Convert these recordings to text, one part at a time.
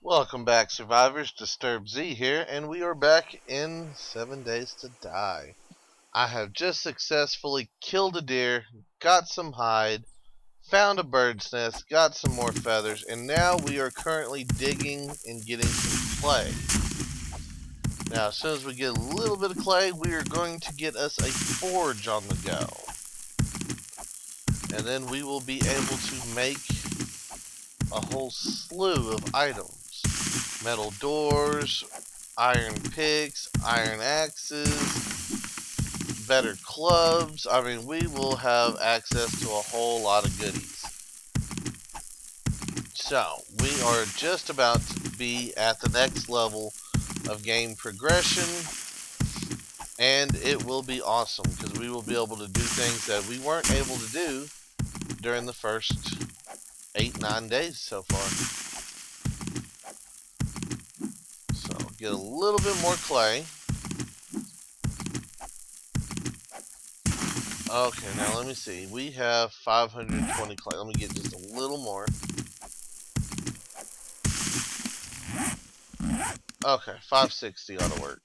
Welcome back, survivors. Disturbed Z here, and we are back in 7 Days to Die. I have just successfully killed a deer, got some hide, found a bird's nest, got some more feathers, and now we are currently digging and getting some clay. Now, as soon as we get a little bit of clay, we are going to get us a forge on the go. And then we will be able to make a whole slew of items. Metal doors, iron picks, iron axes, better clubs. I mean, we will have access to a whole lot of goodies. So, we are just about to be at the next level of game progression, and it will be awesome because we will be able to do things that we weren't able to do during the first 8-9 days so far. So, get a little bit more clay. Okay, now let me see. We have 520 clay. Let me get just a little more. Okay, 560 ought to work.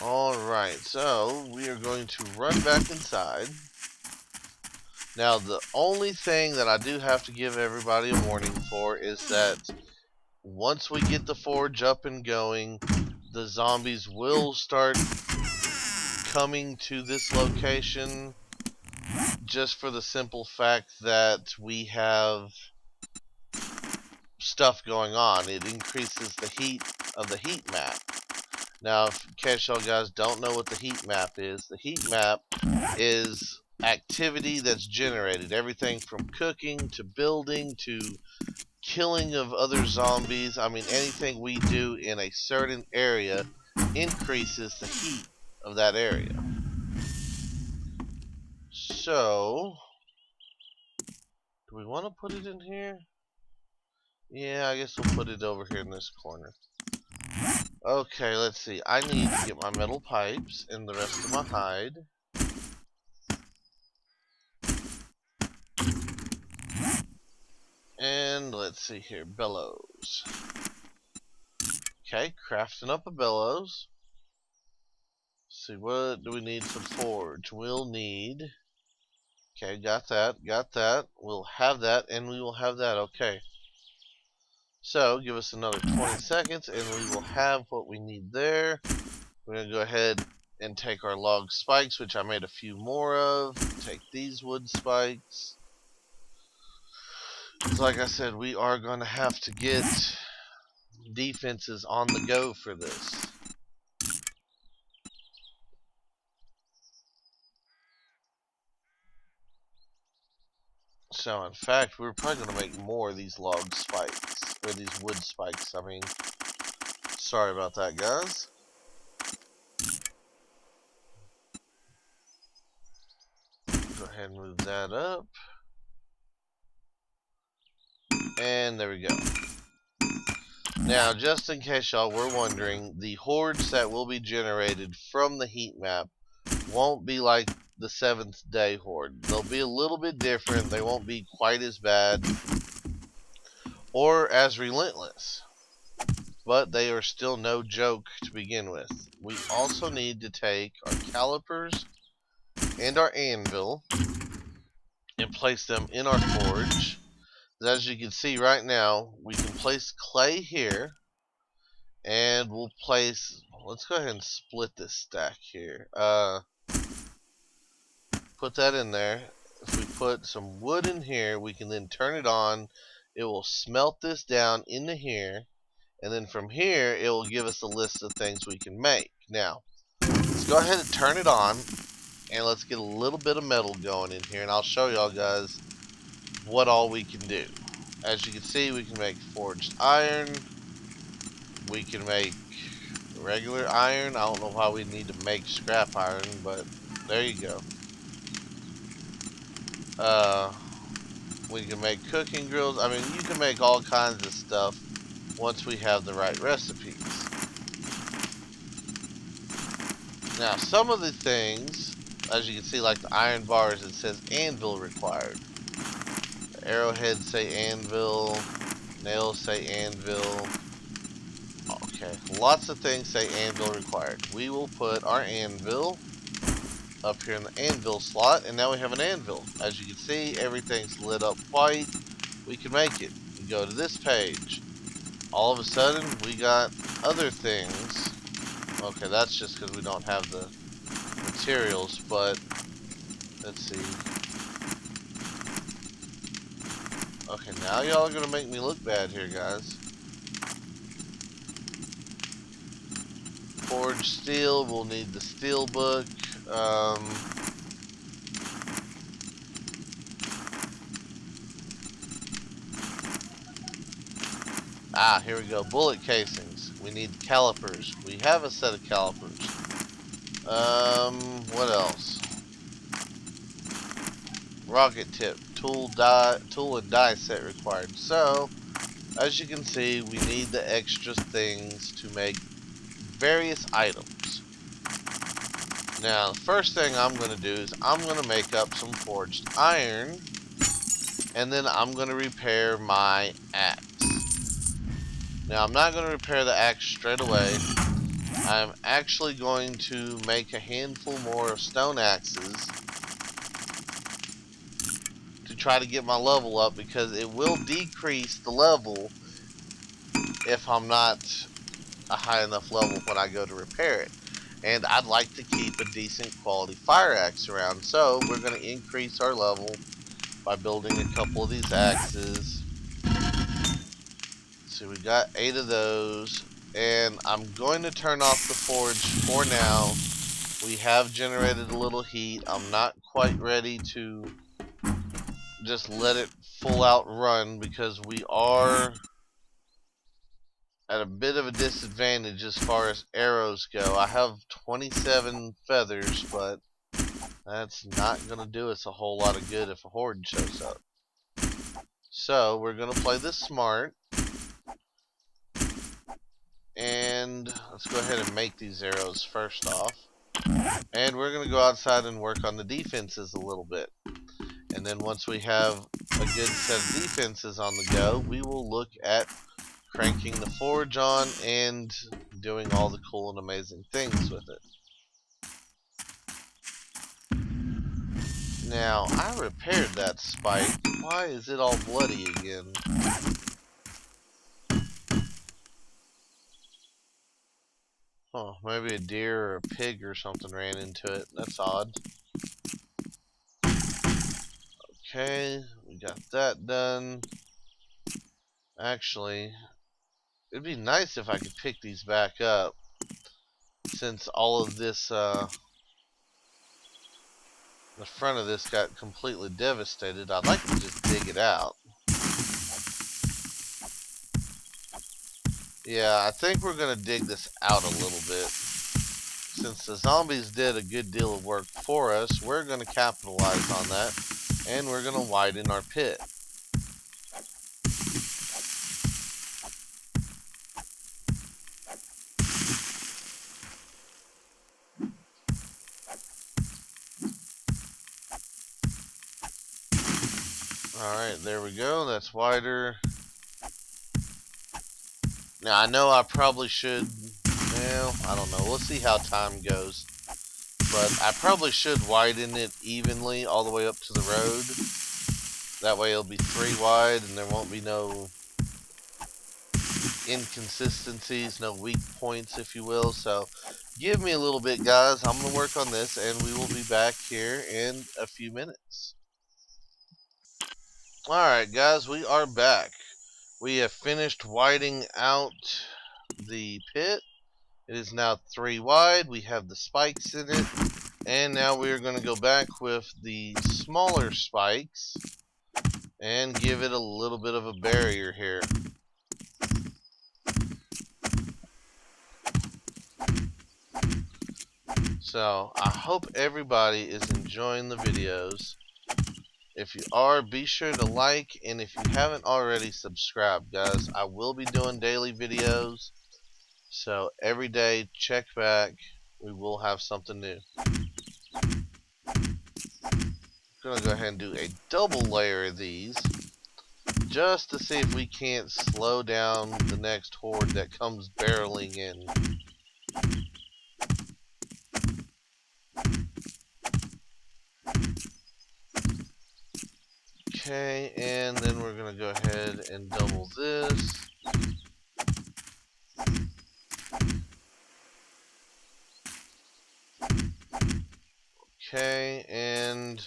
Alright, so we are going to run back inside. Now, the only thing that I do have to give everybody a warning for is that once we get the forge up and going, the zombies will start coming to this location just for the simple fact that we have stuff going on. It increases the heat of the heat map. Now, in case y'all guys don't know what the heat map is, the heat map is activity that's generated. Everything from cooking to building to killing of other zombies. I mean, anything we do in a certain area increases the heat of that area. So, do we want to put it in here? Yeah, I guess we'll put it over here in this corner. Okay, let's see. I need to get my metal pipes and the rest of my hide. And let's see here, bellows. Okay, crafting up a bellows. Let's see, what do we need for the forge? We'll need... Okay, got that. We'll have that, and we will have that. Okay. So, give us another 20 seconds, and we will have what we need there. We're going to go ahead and take our log spikes, which I made a few more of. Take these wood spikes. So like I said, we are going to have to get defenses on the go for this. So in fact, we're probably going to make more of these log spikes, or these wood spikes, I mean. Sorry about that, guys. Go ahead and move that up. And there we go. Now, just in case y'all were wondering, the hordes that will be generated from the heat map won't be like the 7th day horde. They'll be a little bit different. They won't be quite as bad or as relentless. But they are still no joke to begin with. We also need to take our calipers and our anvil and place them in our forge. As you can see right now, we can place clay here, and we'll place, let's go ahead and split this stack here. Put that in there. If we put some wood in here, we can then turn it on. It will smelt this down into here, and then from here, it will give us a list of things we can make. Now, let's go ahead and turn it on, and let's get a little bit of metal going in here, and I'll show y'all guys what all we can do. As you can see, we can make forged iron. We can make regular iron. I don't know why we need to make scrap iron, but there you go. We can make cooking grills. I mean, you can make all kinds of stuff once we have the right recipes. Now, some of the things, as you can see, like the iron bars, it says anvil required. Arrowheads say anvil. Nails say anvil. Okay, lots of things say anvil required. We will put our anvil up here in the anvil slot, and now we have an anvil. As you can see, everything's lit up white. We can make it. We go to this page. All of a sudden, we got other things. Okay, that's just because we don't have the materials, but let's see. Okay, now y'all are gonna make me look bad here, guys. Forged steel, we'll need the steel book. Here we go. Bullet casings. We need calipers. We have a set of calipers. What else? Rocket tip. Tool and die set required. So, as you can see, we need the extra things to make various items. Now, the first thing I'm going to do is I'm going to make up some forged iron, and then I'm going to repair my axe. Now, I'm not going to repair the axe straight away. I'm actually going to make a handful more of stone axes to try to get my level up, because it will decrease the level if I'm not a high enough level when I go to repair it. And I'd like to keep a decent quality fire axe around, so we're going to increase our level by building a couple of these axes. So we got 8 of those, and I'm going to turn off the forge for now. We have generated a little heat. I'm not quite ready to just let it full out run, because we are at a bit of a disadvantage as far as arrows go. I have 27 feathers, but that's not going to do us a whole lot of good if a horde shows up. So we're going to play this smart, and let's go ahead and make these arrows first off. And we're going to go outside and work on the defenses a little bit. And then once we have a good set of defenses on the go, we will look at cranking the forge on and doing all the cool and amazing things with it. Now, I repaired that spike. Why is it all bloody again? Oh, maybe a deer or a pig or something ran into it. That's odd. Okay, we got that done. Actually, it'd be nice if I could pick these back up, since all of this, the front of this got completely devastated. I'd like to just dig it out. Yeah, I think we're going to dig this out a little bit. Since the zombies did a good deal of work for us, we're going to capitalize on that, and we're going to widen our pit. Alright, there we go. That's wider. Now, I know I probably should, well, I don't know. We'll see how time goes. But I probably should widen it evenly all the way up to the road. That way it'll be 3 wide and there won't be no inconsistencies, no weak points, if you will. So, give me a little bit, guys. I'm going to work on this, and we will be back here in a few minutes. Alright, guys, we are back. We have finished widening out the pit. It is now 3 wide. We have the spikes in it. And now we are going to go back with the smaller spikes and give it a little bit of a barrier here. So, I hope everybody is enjoying the videos. If you are, be sure to like, and if you haven't already, subscribe, guys. I will be doing daily videos, so every day, check back. We will have something new. I'm going to go ahead and do a double layer of these. just to see if we can't slow down the next horde that comes barreling in. Okay, and then we're going to go ahead and double this. Okay, and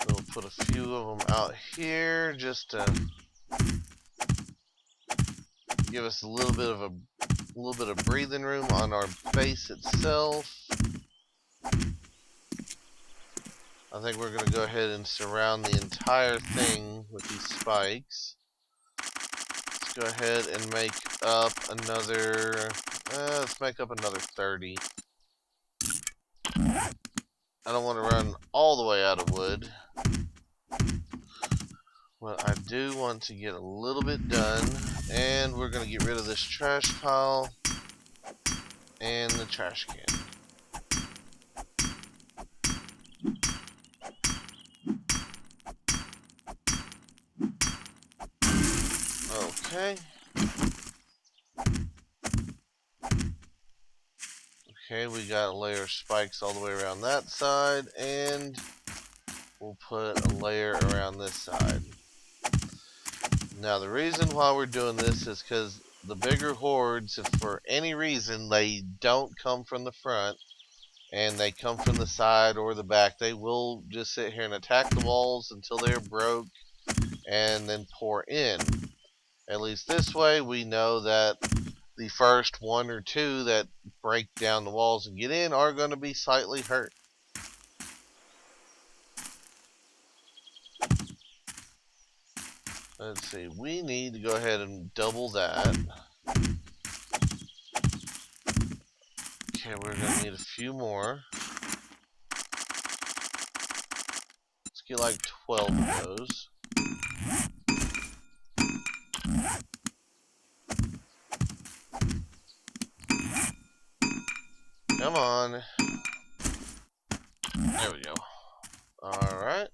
we'll put a few of them out here just to give us a little bit of breathing room on our base itself. I think we're going to go ahead and surround the entire thing with these spikes. Let's go ahead and make up another. Let's make up another 30. I don't want to run all the way out of wood. But I do want to get a little bit done. And we're going to get rid of this trash pile and the trash can. Okay. Okay, we got a layer of spikes all the way around that side, and we'll put a layer around this side. Now, the reason why we're doing this is because the bigger hordes, if for any reason they don't come from the front, and they come from the side or the back, they will just sit here and attack the walls until they're broke, and then pour in. At least this way, we know that the first one or two that break down the walls and get in are going to be slightly hurt. Let's see, we need to go ahead and double that. Okay, we're going to need a few more. Let's get like 12 of those. Come on. There we go. Alright.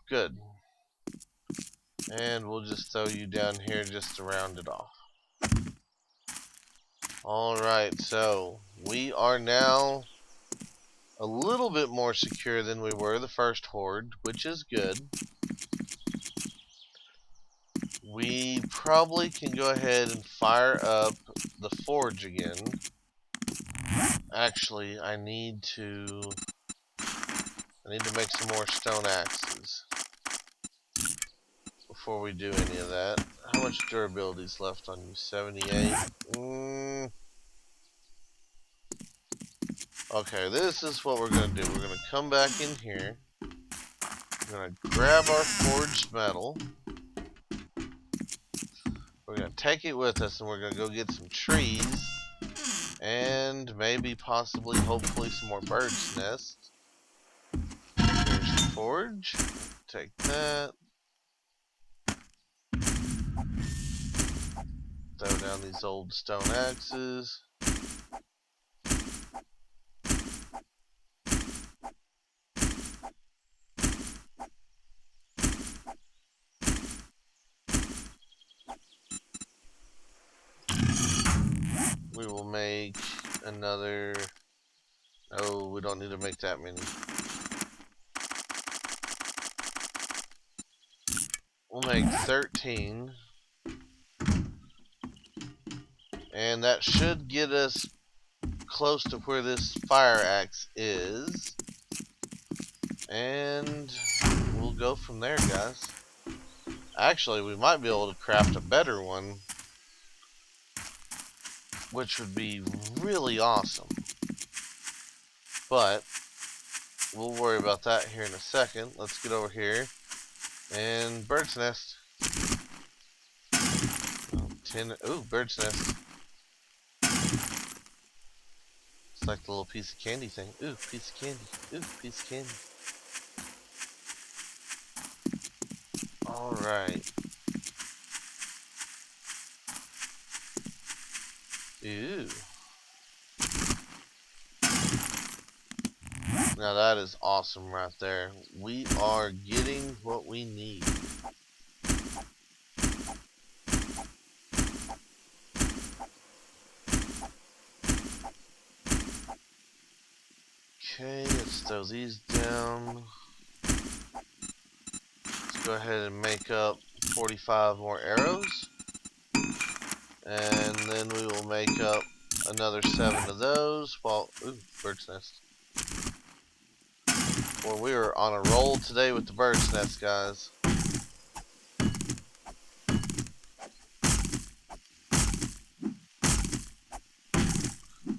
Good. And we'll just throw you down here just to round it off. Alright, so we are now a little bit more secure than we were the first horde, which is good. We probably can go ahead and fire up the forge again. Actually, I need to make some more stone axes before we do any of that. How much durability is left on you? 78. Okay, this is what we're going to do. We're going to come back in here. We're going to grab our forged metal. We're going to take it with us, and we're going to go get some trees. And maybe, possibly, hopefully, some more bird's nests. Here's the forge. Take that. Throw down these old stone axes. We will make another. Oh, we don't need to make that many. We'll make 13. And that should get us close to where this fire axe is. And we'll go from there, guys. Actually, we might be able to craft a better one, which would be really awesome. But we'll worry about that here in a second. Let's get over here. And bird's nest. 10. Ooh, bird's nest. It's like the little piece of candy thing. Ooh, piece of candy. Ooh, piece of candy. Alright. Ooh. Now that is awesome right there. We are getting what we need. Okay, let's throw these down. Let's go ahead and make up 45 more arrows. And then we will make up another 7 of those while... Ooh, bird's nest. Well, we are on a roll today with the bird's nest, guys.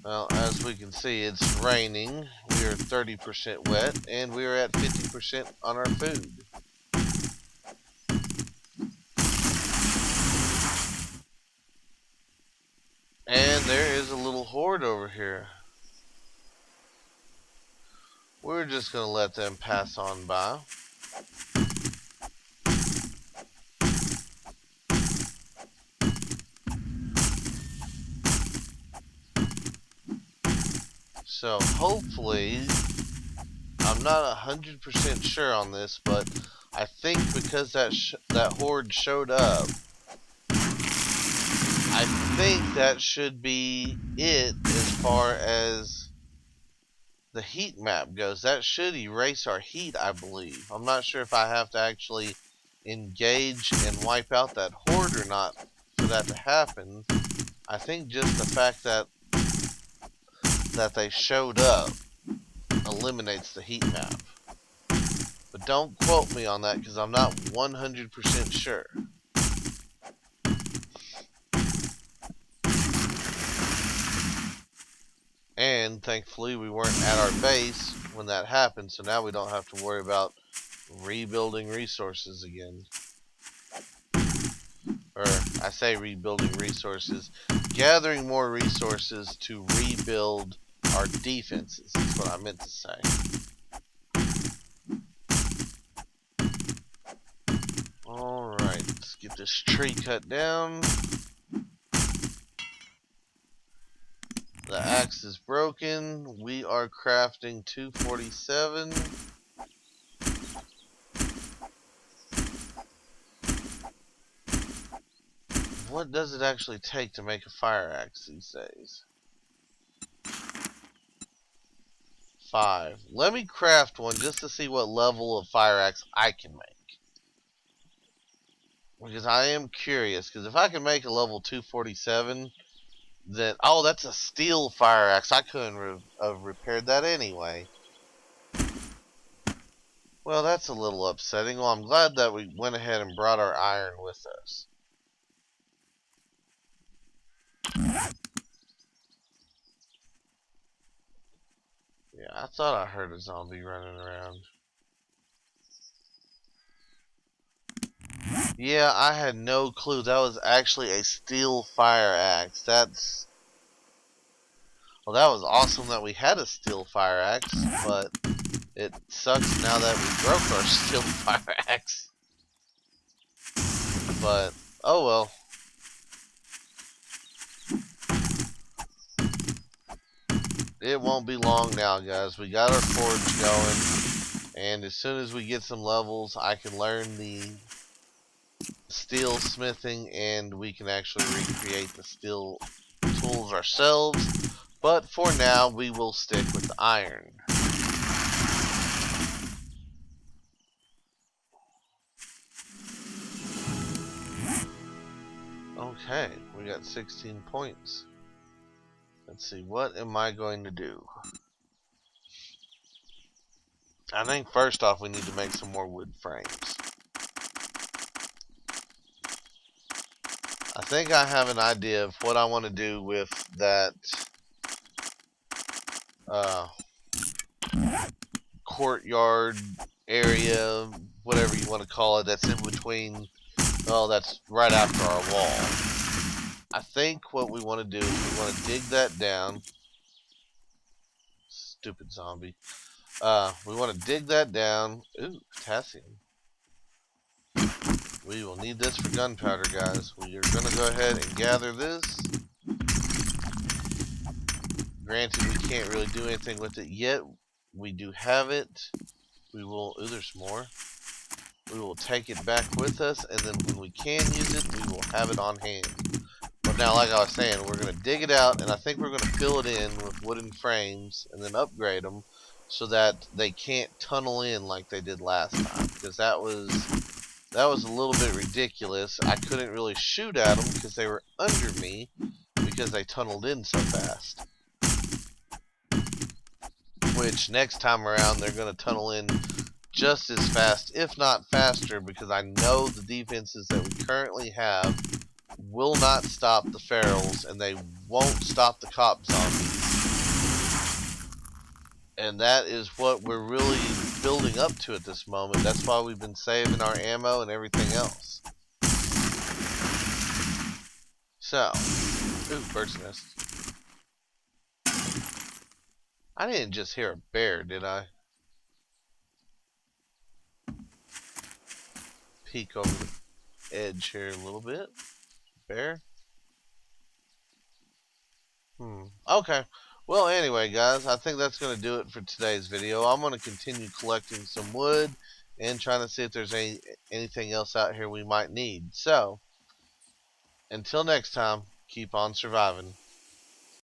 Well, as we can see, it's raining. We are 30% wet, and we are at 50% on our food. And there is a little horde over here. We're just going to let them pass on by. So hopefully, I'm not 100% sure on this, but I think because that horde showed up, I think that should be it as far as the heat map goes. That should erase our heat, I believe. I'm not sure if I have to actually engage and wipe out that horde or not for that to happen. I think just the fact that they showed up eliminates the heat map. But don't quote me on that because I'm not 100% sure. And thankfully we weren't at our base when that happened, so now we don't have to worry about rebuilding resources again. Or I say rebuilding resources, gathering more resources to rebuild our defenses is what I meant to say. Alright, let's get this tree cut down. The axe is broken. We are crafting 247. What does it actually take to make a fire axe these days? 5. Let me craft one just to see what level of fire axe I can make. Because I am curious. Because if I can make a level 247, then... Oh, that's a steel fire axe. I couldn't have repaired that anyway. Well, that's a little upsetting. Well, I'm glad that we went ahead and brought our iron with us. Yeah, I thought I heard a zombie running around. Yeah, I had no clue. That was actually a steel fire axe. That's... Well, that was awesome that we had a steel fire axe, but it sucks now that we broke our steel fire axe. But, oh well. It won't be long now, guys. We got our forge going, and as soon as we get some levels, I can learn the steel smithing, and we can actually recreate the steel tools ourselves. But for now, we will stick with the iron. Okay, we got 16 points. Let's see, what am I going to do? I think first off we need to make some more wood frames. I think I have an idea of what I want to do with that courtyard area, whatever you want to call it, that's in between, well, that's right after our wall. I think what we want to do is we want to dig that down. Stupid zombie. We want to dig that down. Ooh, potassium. We will need this for gunpowder, guys. We are going to go ahead and gather this. Granted, we can't really do anything with it yet we do have it, we will, ooh, there's more. We will take it back with us, and then when we can use it, we will have it on hand. But now, like I was saying, we're going to dig it out, and I think we're going to fill it in with wooden frames, and then upgrade them so that they can't tunnel in like they did last time, because that was a little bit ridiculous. I couldn't really shoot at them because they were under me because they tunneled in so fast. Which next time around they're going to tunnel in just as fast, if not faster, because I know the defenses that we currently have will not stop the ferals, and they won't stop the cop zombies. And that is what we're really building up to at this moment. That's why we've been saving our ammo and everything else. So, ooh, bird's nest. I didn't just hear a bear, did I? Peek over the edge here a little bit. Bear? Okay. Well, anyway, guys, I think that's going to do it for today's video. I'm going to continue collecting some wood and trying to see if there's anything else out here we might need. So, until next time, keep on surviving.